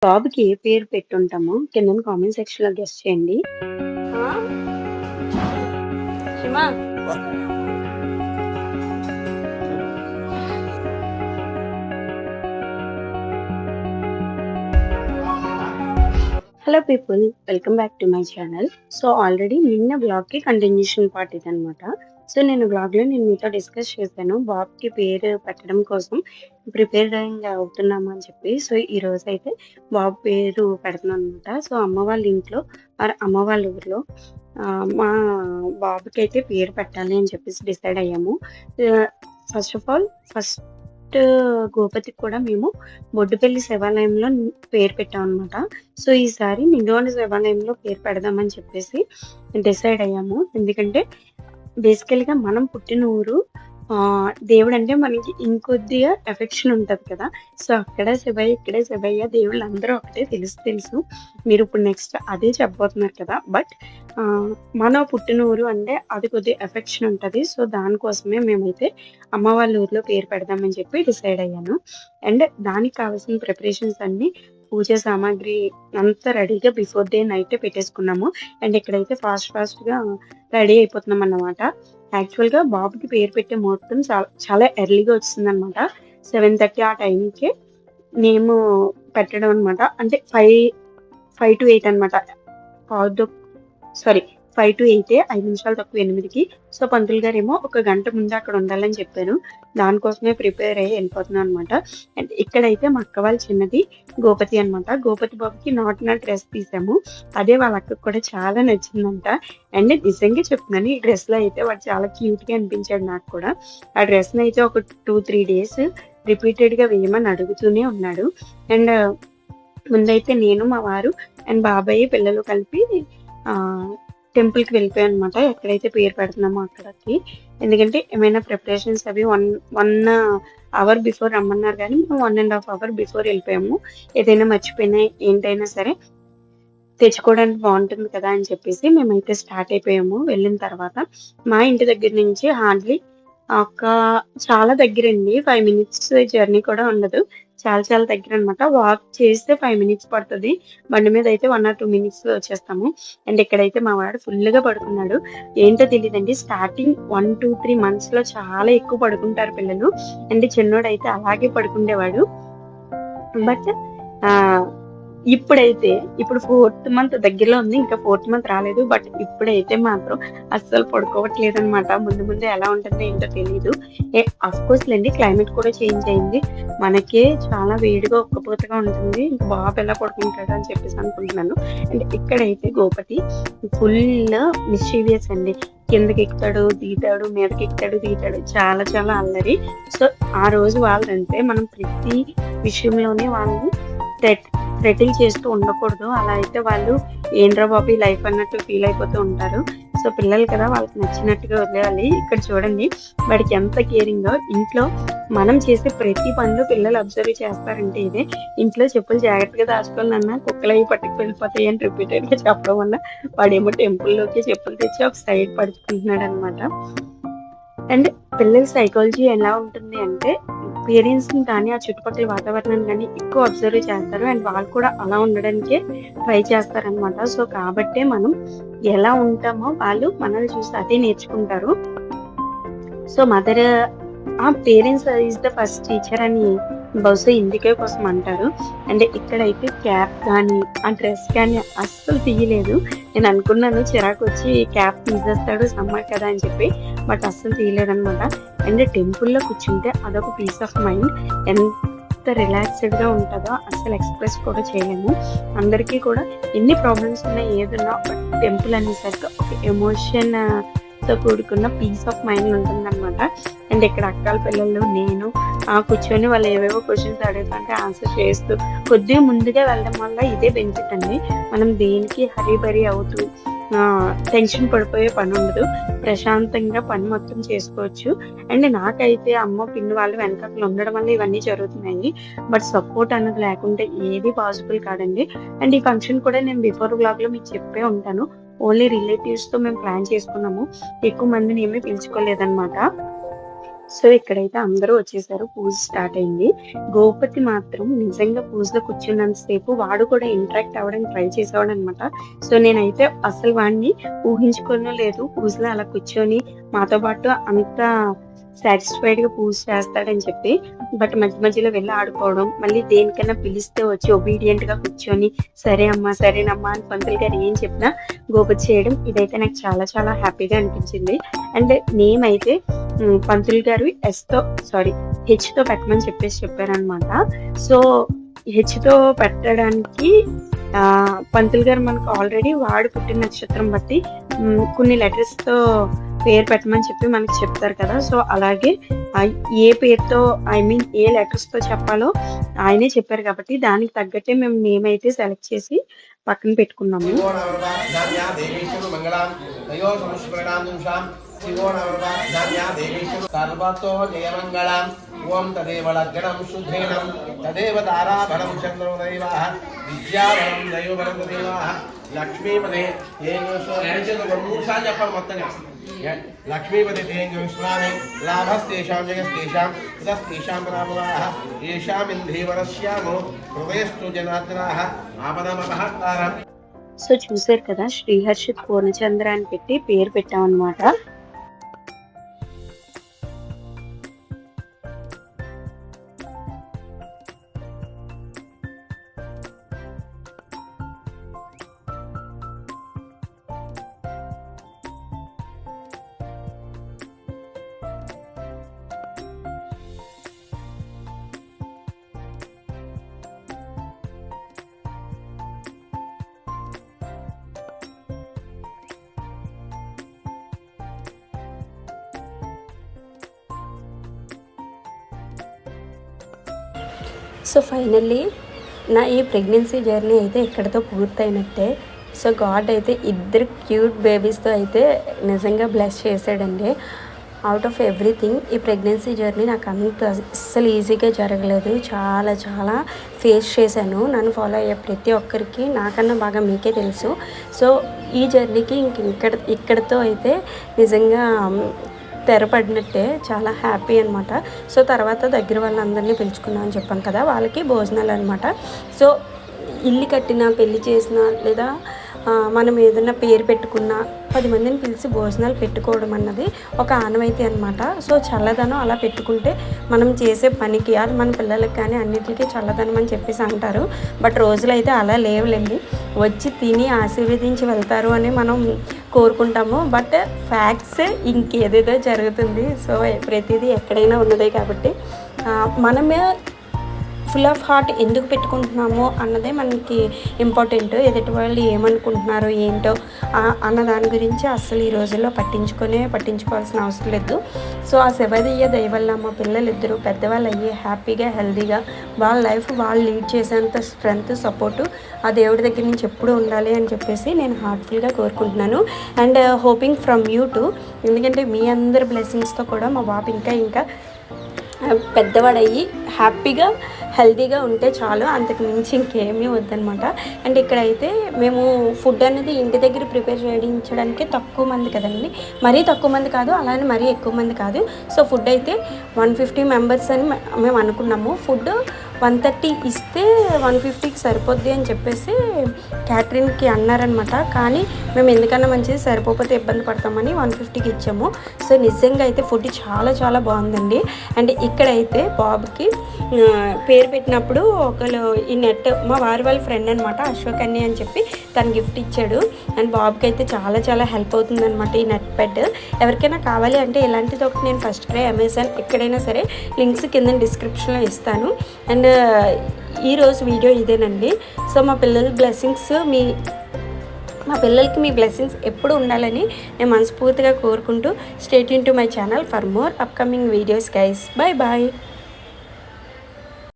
బాబుకి ఏ పేరు పెట్టుంటామో కిందన కామెంట్ సెక్షన్‌లో గెస్ చేయండి. ఆ? Hima hello people, welcome back to my channel. So already నిన్న బ్లాగ్‌కి కంటిన్యూషన్ పార్ట్ ఇదనమాట. సో నేను బ్లాగ్‌లో మీతో డిస్కస్ చేశాను. బాబుకి పేరు పెట్టడం కోసం ప్రిపేరింగ్ అవుతున్నాము అని చెప్పి. సో ఈరోజైతే బాబు పేరు పెడుతున్నాననమాట. సో అమ్మ వాళ్ళ ఇంట్లో అమ్మ వాళ్ళ ఊర్లో మా బాబుకైతే పేరు పెట్టాలి అని చెప్పేసి డిసైడ్ అయ్యాము. ఫస్ట్ ఆఫ్ ఆల్ ఫస్ట్ గోపతికి కూడా మేము బొడ్డుపల్లి శివాలయంలో పేరు పెట్టామనమాట. సో ఈసారి నిండువాని శివాలయంలో పేరు పెడదామని చెప్పేసి డిసైడ్ అయ్యాము. ఎందుకంటే బేసికల్‌గా మనం పుట్టిన ఊరు దేవుడంటే మనకి ఇంకొద్దిగా ఎఫెక్షన్ ఉంటది కదా! సో అక్కడ శివయ్య, ఇక్కడ శివయ్య దేవుళ్ళందరూ ఒకటే తెలుసు. మీరు ఇప్పుడు నెక్స్ట్ అదే చెప్పబోతున్నారు కదా! బట్ మన పుట్టిన ఊరు అంటే అది కొద్దిగా ఎఫెక్షన్ ఉంటది. సో దానికోసమే మేమైతే అమ్మ వాళ్ళ ఊర్లో పేరు పెడదామని చెప్పి డిసైడ్ అయ్యాను. అండ్ దానికి కావాల్సిన ప్రిపరేషన్స్ అన్నీ పూజ సామాగ్రి అంతా రెడీగా బిఫోర్ డే నైటే పెట్టేసుకున్నాము. అండ్ ఇక్కడైతే ఫాస్ట్‌గా రెడీ అయిపోతున్నామన్నమాట. యాక్చువల్‌గా బాబుకి పేరు పెట్టే ముహూర్తం చాలా ఎర్లీగా వచ్చిందనమాట. 7:30 ఆ టైంకే నేము పెట్టడం అనమాట. అంటే 5-8 అనమాట. పావుతో సారీ 5-8 5 నిమిషాలు తక్కువ 8కి. సో పంతులు గారేమో ఒక గంట ముందే అక్కడ ఉండాలని చెప్పారు. దానికోసమే ప్రిపేర్ అయ్యి వెళ్ళిపోతున్నాం అనమాట. అండ్ ఇక్కడైతే మా అక్క వాళ్ళ చిన్నది గోపతి అనమాట. గోపతి బాబుకి నాట్ డ్రెస్ తీసాము. అదే వాళ్ళ అక్కకు కూడా చాలా నచ్చిందంట. అండ్ నిజంగా చెప్తున్నాను, ఈ డ్రెస్‌లో అయితే వాడు చాలా క్యూట్‌గా అనిపించాడు నాకు కూడా. ఆ డ్రెస్‌ని అయితే ఒక 2-3 డేస్ రిపీటెడ్‌గా వేయమని అడుగుతూనే ఉన్నాడు. అండ్ ముందైతే నేను, మా వారు అండ్ బాబాయ్ పిల్లలు కలిపి టెంపుల్‌కి వెళ్ళిపోయామనమాట. ఎక్కడైతే పేరు పెడుతున్నామో అక్కడికి. ఎందుకంటే ఏమైనా ప్రిపరేషన్స్ అవి 1 అవర్ బిఫోర్ రమ్మన్నారు కానీ మేము 1½ అవర్ బిఫోర్ వెళ్ళిపోయాము. ఏదైనా మర్చిపోయినా ఏంటైనా సరే తెచ్చుకోవడానికి బాగుంటుంది కదా అని చెప్పేసి మేమైతే స్టార్ట్ అయిపోయాము. వెళ్ళిన తర్వాత మా ఇంటి దగ్గర నుంచి హార్డ్లీ ఒక చాలా దగ్గరండి. 5 మినిట్స్ జర్నీ కూడా ఉండదు. చాలా దగ్గరనమాట. వాక్ చేస్తే 5 మినిట్స్ పడతది. బండి మీద అయితే 1 ఆర్ 2 మినిట్స్‌లో వచ్చేస్తాము. అండ్ ఇక్కడైతే మా వాడు ఫుల్‌గా పడుకున్నాడు. ఏంటో తెలీదండి, స్టార్టింగ్ 1, 2, 3 మంత్స్‌లో చాలా ఎక్కువ పడుకుంటారు పిల్లలు. అండ్ చిన్నోడైతే అలాగే పడుకుండేవాడు. బట్ ఇప్పుడు 4థ్ మంత్ దగ్గరలో ఉంది. ఇంకా 4థ్ మంత్ రాలేదు. బట్ ఇప్పుడైతే మాత్రం అస్సలు పడుకోవట్లేదనమాట. ముందు ఎలా ఉంటుందో ఏంటో తెలీదు. అఫ్‌కోర్స్ లేండి, క్లైమేట్ కూడా చేంజ్ అయింది. మనకే చాలా వేడిగా ఉక్కపోతగా ఉంటుంది. ఇంక బాబు ఎలా పడుకుంటాడు అని చెప్పేసి అనుకుంటున్నాను. అండ్ ఇక్కడైతే గోపతి ఫుల్ మిస్చీవియస్ అండి. కిందకెక్కుతాడు, దిగుతాడు, మీదకెక్కుతాడు, దిగుతాడు. చాలా అల్లరి. సో ఆ రోజు వాళ్ళంటే మనం ప్రతి విషయంలోనే వాళ్ళని థ్రెటిల్ చేస్తూ ఉండకూడదు. అలా అయితే వాళ్ళు ఏంట్రా బాబు ఈ లైఫ్ అన్నట్టు ఫీల్ అయిపోతూ ఉంటారు. సో పిల్లలు కదా, వాళ్ళకి నచ్చినట్టుగా వదిలేయాలి. ఇక్కడ చూడండి వాడికి ఎంత కేరింగో. ఇంట్లో మనం చేసే ప్రతి పనిలో పిల్లలు అబ్జర్వ్ చేస్తారంటే ఇదే. ఇంట్లో చెప్పులు జాగ్రత్తగా దాచుకోవాలి నాన్న, కుక్కలు అవి పట్టుకు వెళ్ళిపోతాయి అని రిపీటెడ్‌గా చెప్పడం వల్ల వాడేమో టెంపుల్‌లోకి చెప్పులు తెచ్చి ఒక సైడ్ పడుకుంటున్నాడు అనమాట. అండ్ పిల్లల సైకాలజీ ఎలా ఉంటుంది అంటే పేరెంట్స్‌ని కానీ, ఆ చుట్టుపక్కల వాతావరణాన్ని కానీ ఎక్కువ అబ్జర్వ్ చేస్తారు. అండ్ వాళ్ళు కూడా అలా ఉండడానికే ట్రై చేస్తారనమాట. సో కాబట్టే మనం ఎలా ఉంటామో వాళ్ళు మనల్ని చూసి అదే నేర్చుకుంటారు. So parents is the first teacher అని బహుశా ఇందుకే కోసం అంటారు. అండ్ ఇక్కడైతే క్యాప్ కానీ, ఆ డ్రెస్ కానీ అస్సలు తీయలేదు. నేను అనుకున్నాను చిరాకొచ్చి క్యాప్ తీసేస్తాడు సమ్మర్ కదా అని చెప్పి. బట్ అస్సలు తీయలేదనమాట. అండ్ టెంపుల్‌లో కూర్చుంటే అదొక పీస్ ఆఫ్ మైండ్. ఎంత రిలాక్స్‌డ్‌గా ఉంటదో అస్సలు ఎక్స్‌ప్రెస్ కూడా చేయలేము. అందరికీ కూడా ఎన్ని ప్రాబ్లమ్స్ ఉన్నా ఏదున్నా ఒక టెంపుల్ అనేసరికి ఒక ఎమోషన్‌తో కూడుకున్న పీస్ ఆఫ్ మైండ్ ఉంటుందనమాట. అండ్ ఇక్కడ అక్కల పిల్లలు, నేను కూర్చొని వాళ్ళు ఏవేవో క్వశ్చన్స్ అడుగుతుంటే ఆన్సర్ చేస్తూ కొద్దిగా ముందుగా వెళ్ళడం వల్ల ఇదే బెనిఫిట్ అండి. మనం దేనికి హరీబరీ అవుతూ టెన్షన్ పడిపోయే పని ఉండదు. ప్రశాంతంగా పని మొత్తం చేసుకోవచ్చు. అండ్ నాకైతే అమ్మ, పిన్ని వాళ్ళు వెనకాతల ఉండడం వల్ల ఇవన్నీ జరుగుతున్నాయి. బట్ సపోర్ట్ అన్నది లేకుంటే ఏది పాసిబుల్ కాదండి. అండ్ ఈ ఫంక్షన్ కూడా నేను బిఫోర్ వ్లాగ్‌లో మీకు చెప్పే ఉంటాను. ఓన్లీ రిలేటివ్స్‌తో మేము ప్లాన్ చేసుకున్నాము. ఎక్కువ మందిని ఏమీ పిలుచుకోలేదనమాట. సో ఇక్కడైతే అందరూ వచ్చేసారు. పూజ స్టార్ట్ అయింది. గోపతి మాత్రం నిజంగా పూజలో కూర్చున్నంత సేపు వాడు కూడా ఇంటరాక్ట్ అవ్వడానికి ట్రై చేసేవాడనమాట. సో నేనైతే అసలు వాడిని ఊహించుకోను లేదు. పూజలో అలా కూర్చొని మాతో పాటు అంత సాటిస్ఫైడ్‌గా పూజ చేస్తాడని చెప్పి. బట్ మధ్య మధ్యలో వెళ్లి ఆడుకోవడం, మళ్ళీ దేనికన్నా పిలిస్తే వచ్చి ఒబీడియంట్‌గా కూర్చొని సరే అమ్మా, సరేనమ్మా అని పంతులు గారు ఏం చెప్పినా గోపతి చేయడం ఇదైతే నాకు చాలా చాలా హ్యాపీగా అనిపించింది. అండ్ నేమ్ అయితే పంతులు గారు హెచ్‌తో పెట్టమని చెప్పారనమాట. సో హెచ్‌తో పెట్టడానికి పంతులు గారు మనకు ఆల్రెడీ వాడు పుట్టిన నక్షత్రం బట్టి కొన్ని లెటర్స్‌తో పేరు పెట్టమని చెప్పి మనకి చెప్తారు కదా! సో అలాగే ఏ పేరుతో ఏ లెటర్స్‌తో చెప్పాలో ఆయనే చెప్పారు కాబట్టి దానికి తగ్గట్టే మేము నేమ్ అయితే సెలెక్ట్ చేసి పక్కన పెట్టుకున్నాము. సర్వతో జయమంగళం ఓం తదేవ లగ్నం శుద్ధేనం తదేవ తారాబలం చంద్రోదైవ విద్యాబలం దైవబలం తదేవ లక్ష్మీపదే మూడుసార్లు చెప్పాలి మొత్తంగా. లక్ష్మీపతి తేజస్వామి లాభస్తేషాం జగస్తేషాం తతస్తేషాం రామవాః ఏషామింధీవరస్యామో హృదయస్తు జనార్దనాః ఆపదమపహర్తారం. సో చూసారు కదా, శ్రీహర్షిత్ పూర్ణచంద్ర అని పెట్టి పేరు పెట్టామన్నమాట. సో ఫైనల్లీ నా ఈ ప్రెగ్నెన్సీ జర్నీ అయితే ఇక్కడితో పూర్తయినట్టే. సో గాడ్ అయితే ఇద్దరు క్యూట్ బేబీస్తో అయితే నిజంగా బ్లెస్ చేశాడండి. అవుట్ ఆఫ్ ఎవ్రీథింగ్ ఈ ప్రెగ్నెన్సీ జర్నీ నాకు అంత అస్సలు ఈజీగా జరగలేదు. చాలా చాలా ఫేస్ చేశాను. నన్ను ఫాలో అయ్యే ప్రతి ఒక్కరికి నాకన్నా బాగా మీకే తెలుసు. సో ఈ జర్నీకి ఇక్కడితో అయితే నిజంగా తెరపడినట్టే. చాలా హ్యాపీ అనమాట. సో తర్వాత దగ్గర వాళ్ళందరినీ పిలుచుకున్నాం అని చెప్పాను కదా, వాళ్ళకి భోజనాలు అనమాట. సో ఇల్లు కట్టినా, పెళ్లి చేసినా, లేదా మనం ఏదైనా పేరు పెట్టుకున్నా 10 మందిని పిలిచి భోజనాలు పెట్టుకోవడం అన్నది ఒక ఆనవాయితీ అనమాట. సో చల్లదనం అలా పెట్టుకుంటే మనం చేసే పనికి, అది మన పిల్లలకి కానీ అన్నిటికీ చల్లదనం అని చెప్పేసి అంటారు. బట్ రోజులు అయితే అలా లేవులేండి. వచ్చి తిని ఆశీర్వదించి వెళ్తారు అని మనం కోరుకుంటాము. బట్ ఫ్యాక్ట్స్ ఇంకేదేదో జరుగుతుంది. సో ప్రతిదీ ఎక్కడైనా ఉన్నదే కాబట్టి మనమే ఫుల్ ఆఫ్ హార్ట్ ఎందుకు పెట్టుకుంటున్నామో అన్నదే మనకి ఇంపార్టెంట్. ఎదుటి వాళ్ళు ఏమనుకుంటున్నారో ఏంటో అన్న దాని గురించి అస్సలు ఈ రోజుల్లో పట్టించుకోవాల్సిన అవసరం లేదు. సో ఆ శివదయ్య దయ వల్ల మా పిల్లలు ఇద్దరు పెద్దవాళ్ళు అయ్యి హ్యాపీగా, హెల్తీగా వాళ్ళ లైఫ్ వాళ్ళు లీడ్ చేసేంత స్ట్రెంగ్త్, సపోర్టు ఆ దేవుడి దగ్గర నుంచి ఎప్పుడూ ఉండాలి అని చెప్పేసి నేను హార్ట్ఫుల్గా కోరుకుంటున్నాను. And hoping from you to, ఎందుకంటే మీ అందరి బ్లెస్సింగ్స్తో కూడా మా బాబు ఇంకా పెద్దవాడయ్యి హ్యాపీగా, హెల్తీగా ఉంటే చాలు. అంతకు మించి ఇంకేమీ వద్దనమాట. అండ్ ఇక్కడైతే మేము ఫుడ్ అనేది ఇంటి దగ్గర ప్రిపేర్ చేయించడానికి తక్కువ మంది కదండి, మరీ తక్కువ మంది కాదు, అలానే మరీ ఎక్కువ మంది కాదు. సో ఫుడ్ అయితే 150 మెంబర్స్ అని మేము అనుకున్నాము. ఫుడ్ 130 ఇస్తే 150కి సరిపోద్ది అని చెప్పేసి క్యాటరింగ్కి అన్నారనమాట. కానీ మేము ఎందుకన్నా మంచిది, సరిపోతే ఇబ్బంది పడతామని 150కి ఇచ్చాము. సో నిజంగా అయితే ఫుడ్ చాలా చాలా బాగుందండి. అండ్ ఇక్కడైతే బాబుకి పేరు పెట్టినప్పుడు ఒకళ్ళు ఈ నెట్ మా వారి వాళ్ళ ఫ్రెండ్ అనమాట, అశోక్ అన్ని అని చెప్పి తను గిఫ్ట్ ఇచ్చాడు. అండ్ బాబుకి అయితే చాలా చాలా హెల్ప్ అవుతుంది అనమాట ఈ నెట్ బెడ్. ఎవరికైనా కావాలి అంటే ఇలాంటిది ఒకటి నేను ఫస్ట్ క్రై, అమెజాన్, ఎక్కడైనా సరే లింక్స్ కింద డిస్క్రిప్షన్లో ఇస్తాను. అండ్ ఈరోజు వీడియో ఇదేనండి. సో మా పిల్లలకి మీ బ్లెస్సింగ్స్ ఎప్పుడు ఉండాలని నేను మనస్ఫూర్తిగా కోరుకుంటూ stay tune to my channel for more upcoming videos guys. Bye bye.